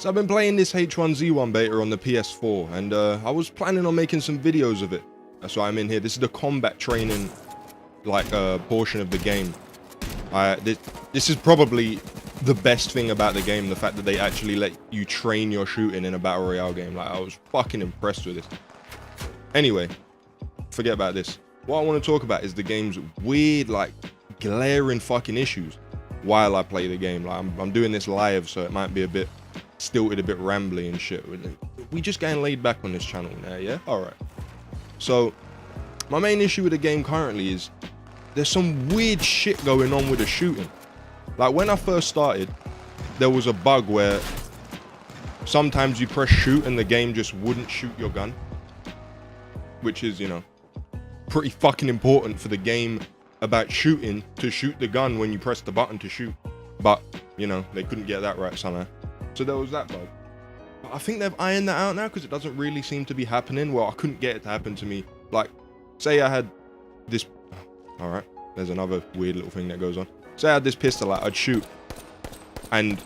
So I've been playing this H1Z1 beta on the PS4, and I was planning on making some videos of it. That's why I'm in here. This is the combat training, like, portion of the game. This is probably the best thing about the game, the fact that they actually let you train your shooting in a battle royale game. Like, I was fucking impressed with this. Anyway, forget about this. What I want to talk about is the game's weird, like, glaring fucking issues while I play the game. Like, I'm doing this live, so it might be a bit stilted, a bit rambly and shit. We just getting laid back on this channel now, yeah? Alright. So, my main issue with the game currently is there's some weird shit going on with the shooting. Like, when I first started, there was a bug where sometimes you press shoot and the game just wouldn't shoot your gun. Which is, you know, pretty fucking important for the game about shooting, to shoot the gun when you press the button to shoot. But, you know, they couldn't get that right somehow. So there was that bug. But I think they've ironed that out now, because it doesn't really seem to be happening. Well, I couldn't get it to happen to me. Like, say I had this... Alright, there's another weird little thing that goes on. Say I had this pistol, like, I'd shoot. And...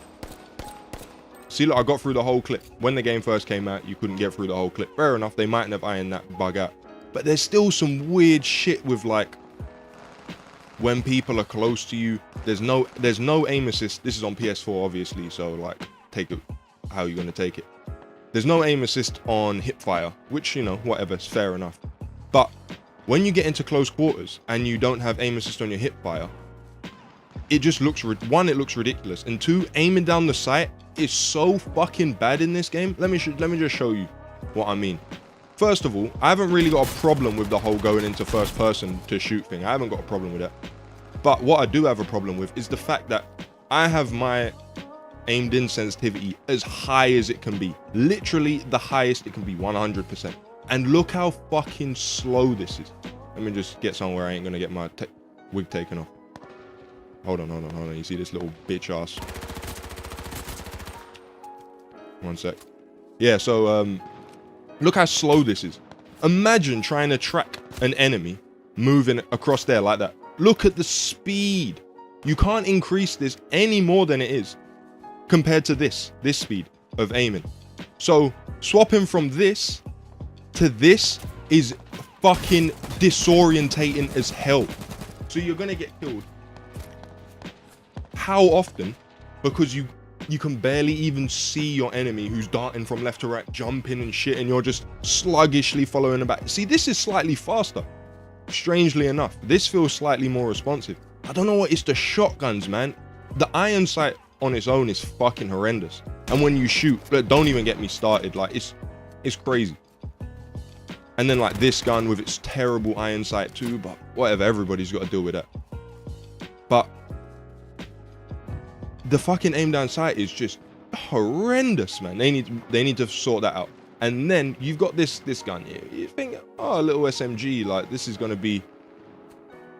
See, look, I got through the whole clip. When the game first came out, you couldn't get through the whole clip. Fair enough, they mightn't have ironed that bug out. But there's still some weird shit with, like... when people are close to you, there's no aim assist. This is on PS4, obviously, so, like, take it how you're gonna take it. There's no aim assist on hipfire, which, you know, whatever, it's fair enough. But when you get into close quarters and you don't have aim assist on your hipfire, it just looks, one, it looks ridiculous, and two, aiming down the sight is so fucking bad in this game. Let me just show you what I mean. First of all, I haven't really got a problem with the whole going into first person to shoot thing. I haven't got a problem with that. But what I do have a problem with is the fact that I have my aimed in sensitivity as high as it can be. Literally the highest it can be, 100%. And look how fucking slow this is. Let me just get somewhere I ain't gonna get my wig taken off. Hold on. You see this little bitch ass? One sec. Yeah, so, look how slow this is. Imagine trying to track an enemy moving across there like that. Look at the speed. You can't increase this any more than it is compared to this speed of aiming. So swapping from this to this is fucking disorientating as hell. So you're gonna get killed. How often? Because you can barely even see your enemy who's darting from left to right, jumping and shit, and you're just sluggishly following them back. See, this is slightly faster. Strangely enough, this feels slightly more responsive. I don't know what, it's the shotguns, man. The iron sight on its own is fucking horrendous. And when you shoot, don't even get me started. Like, it's crazy. And then, like, this gun with its terrible iron sight too, but whatever, everybody's got to deal with that. But the fucking aim down sight is just horrendous, man. They need to sort that out. And then you've got this gun here. You think, oh, a little SMG, like, this is gonna be,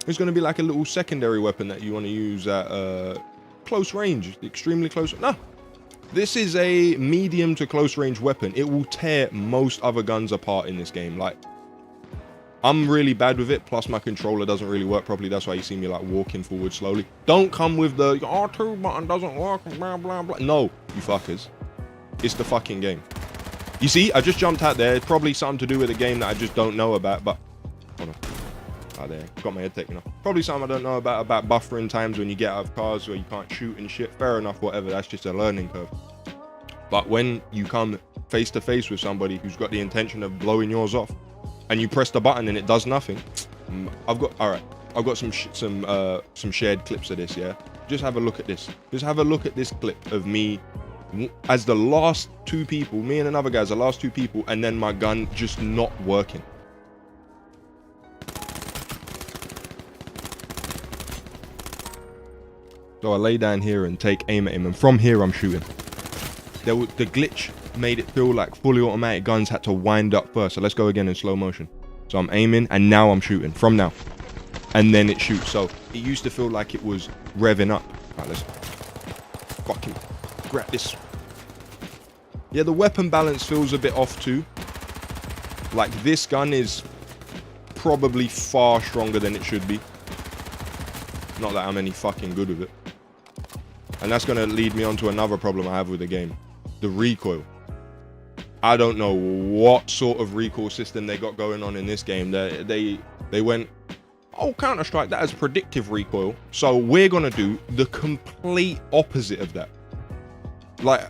it's gonna be like a little secondary weapon that you want to use at close range, extremely close. No, this is a medium to close range weapon. It will tear most other guns apart in this game. Like, I'm really bad with it, plus my controller doesn't really work properly. That's why you see me, like, walking forward slowly. Don't come with the R2 button doesn't work, blah blah blah. No, you fuckers, it's the fucking game. You see, I just jumped out there. It's probably something to do with a game that I just don't know about, but... Hold on. Ah, there. Got my head taken off. Probably something I don't know about buffering times when you get out of cars where you can't shoot and shit. Fair enough, whatever. That's just a learning curve. But when you come face to face with somebody who's got the intention of blowing yours off, and you press the button and it does nothing, I've got some shared clips of this, yeah? Just have a look at this. Just have a look at this clip of me as the last two people, me and another guy as the last two people, and then my gun just not working. So I lay down here and take aim at him, and from here I'm shooting. The glitch made it feel like fully automatic guns had to wind up first. So let's go again in slow motion. So I'm aiming and now I'm shooting from now, and then it shoots. So it used to feel like it was revving up. Right, let's fucking grab this. Yeah, the weapon balance feels a bit off too. Like, this gun is probably far stronger than it should be. Not that I'm any fucking good with it. And that's going to lead me on to another problem I have with the game. the recoil. I don't know what sort of recoil system they got going on in this game. They went, oh, Counter-Strike, that has predictive recoil, so we're gonna do the complete opposite of that. Like,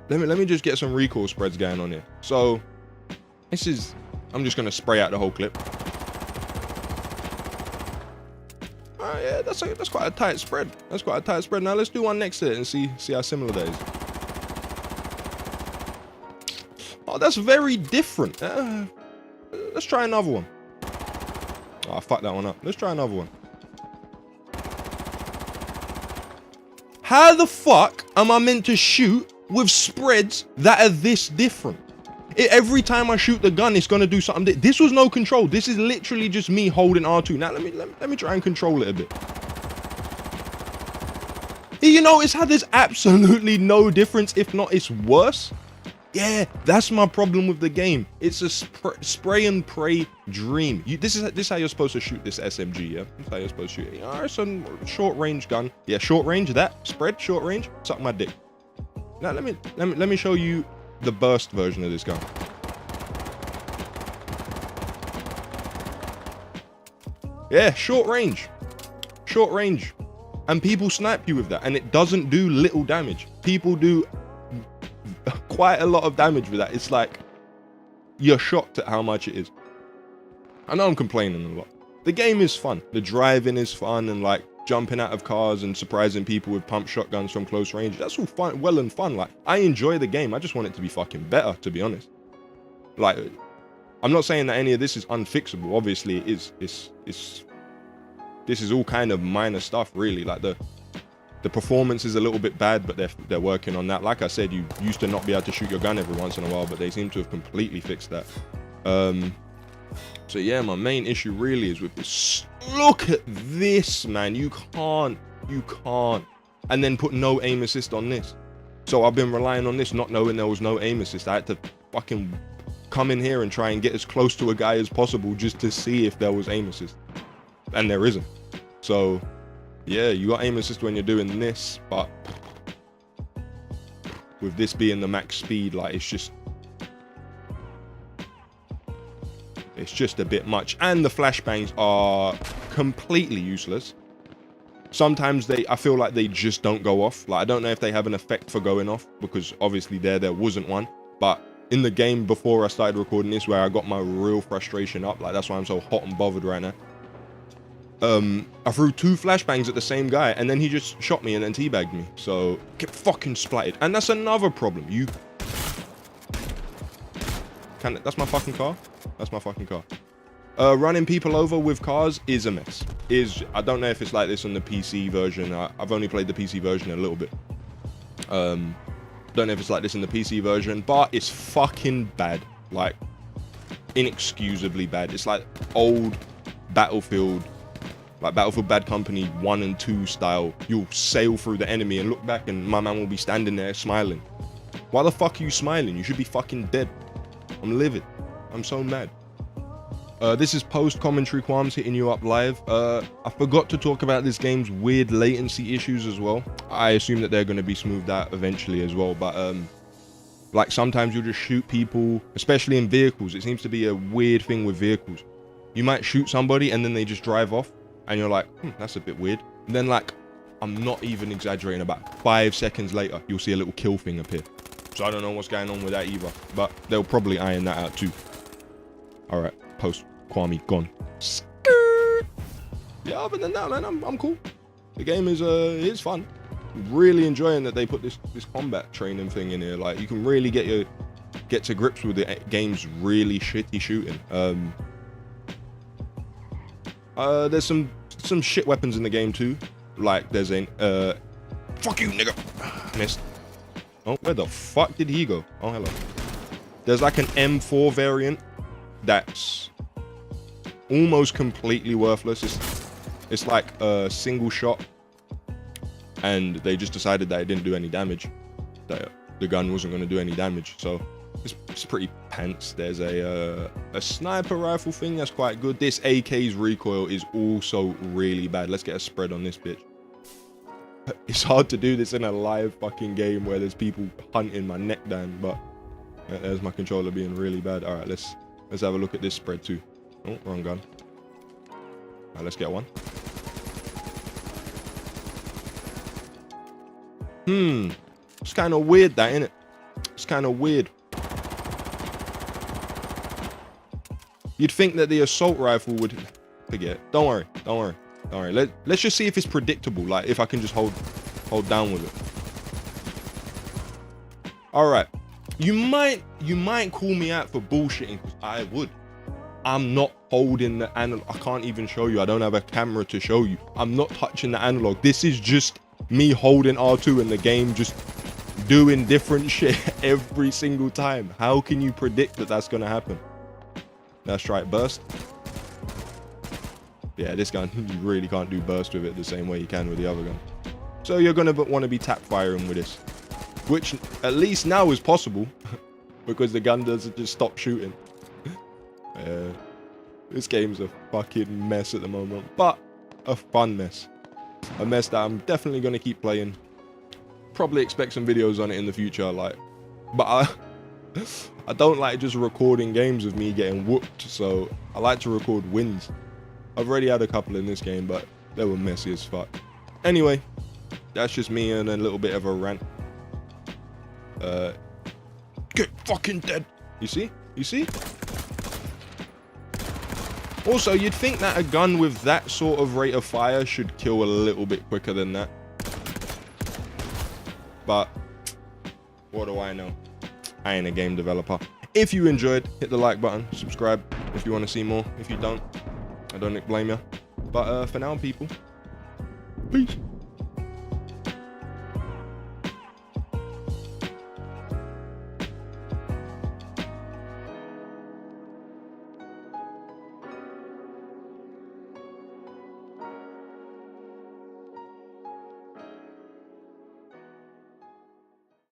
let me just get some recoil spreads going on here. So this is, I'm just gonna spray out the whole clip. Yeah, that's quite a tight spread. That's quite a tight spread. Now let's do one next to it and see how similar that is. Oh, that's very different. Let's try another one. Oh, fuck that one up. Let's try another one. How the fuck am I meant to shoot with spreads that are this different? Every time I shoot the gun, it's gonna do something. This was no control. This is literally just me holding R2. Now let me try and control it a bit. You notice how there's absolutely no difference. If not, it's worse. Yeah, that's my problem with the game. It's a spray and pray dream. This is how you're supposed to shoot this SMG. Yeah, this is how you're supposed to shoot it. It's a short range gun. Yeah, short range. That spread short range. Suck my dick. Now let me show you the burst version of this gun. Yeah, short range, and people snipe you with that, and it doesn't do little damage. People do quite a lot of damage with that. It's like you're shocked at how much it is. I know I'm complaining a lot. The game is fun. The driving is fun, and like jumping out of cars and surprising people with pump shotguns from close range. That's all fun, well and fun. Like, I enjoy the game. I just want it to be fucking better, to be honest. Like, I'm not saying that any of this is unfixable. Obviously, it is. This is all kind of minor stuff, really. Like the performance is a little bit bad, but they're working on that. Like I said, you used to not be able to shoot your gun every once in a while, but they seem to have completely fixed that. So yeah, my main issue really is with this. Look at this, man. You can't, and then put no aim assist on this. So I've been relying on this, not knowing there was no aim assist. I had to fucking come in here and try and get as close to a guy as possible just to see if there was aim assist, and there isn't. So yeah, you got aim assist when you're doing this, but with this being the max speed, like, it's just a bit much. And the flashbangs are completely useless. Sometimes I feel like they just don't go off. Like, I don't know if they have an effect for going off, because obviously there wasn't one. But in the game before I started recording this, where I got my real frustration up, like, that's why I'm so hot and bothered right now. I threw 2 flashbangs at the same guy, and then he just shot me and then teabagged me. So get fucking splatted. And that's another problem. That's my fucking car. That's my fucking car. Running people over with cars is a mess. I don't know if it's like this on the PC version. I've only played the PC version a little bit. Don't know if it's like this in the PC version, but it's fucking bad. Like, inexcusably bad. It's like old Battlefield, like Battlefield Bad Company 1 and 2 style. You'll sail through the enemy and look back, and my man will be standing there smiling. Why the fuck are you smiling? You should be fucking dead. I'm livid. I'm so mad. This is post-commentary qualms hitting you up live. I forgot to talk about this game's weird latency issues as well. I assume that they're going to be smoothed out eventually as well, but like, sometimes you'll just shoot people, especially in vehicles. It seems to be a weird thing with vehicles. You might shoot somebody and then they just drive off, and you're like, that's a bit weird. And then, like, I'm not even exaggerating, about 5 seconds later, you'll see a little kill thing appear. So I don't know what's going on with that either, but they'll probably iron that out too. All right, post Kwame gone. Skirt. Yeah, other than that, man, I'm cool. The game is fun. Really enjoying that they put this combat training thing in here. Like, you can really get to grips with the game's really shitty shooting. There's some shit weapons in the game too. Like, there's a fuck you, nigga. Missed. Oh, where the fuck did he go? Oh, hello. There's like an M4 variant that's almost completely worthless. It's like a single shot, and they just decided that it didn't do any damage. That the gun wasn't going to do any damage, so it's pretty pants. There's a sniper rifle thing that's quite good. This AK's recoil is also really bad. Let's get a spread on this bitch. it's hard to do this in a live fucking game where there's people hunting my neck down, but there's my controller being really bad. All right, let's have a look at this spread too. Oh, wrong gun. All right, let's get one. It's kind of weird, that, innit? It's kind of weird. You'd think that the assault rifle would... Forget. Don't worry. Don't worry. Don't worry. Let's just see if it's predictable. Like, if I can just hold down with it. All right. You might call me out for bullshitting. I would. I'm not holding the analog. I can't even show you. I don't have a camera to show you. I'm not touching the analog. This is just me holding R2 and the game just doing different shit every single time. How can you predict that that's going to happen? Let's try it. Burst. Yeah, this gun, you really can't do burst with it the same way you can with the other gun. So you're going to want to be tap firing with this, which at least now is possible because the gun doesn't just stop shooting. This game's a fucking mess at the moment, but a fun mess. A mess that I'm definitely going to keep playing. Probably expect some videos on it in the future, like, but I don't like just recording games of me getting whooped, so I like to record wins. I've already had a couple in this game, but they were messy as fuck. Anyway, that's just me and a little bit of a rant. Get fucking dead. You see? You see? Also, you'd think that a gun with that sort of rate of fire should kill a little bit quicker than that. But what do I know? I ain't a game developer. If you enjoyed, hit the like button, subscribe if you want to see more. If you don't, I don't blame you. But for now, people, peace.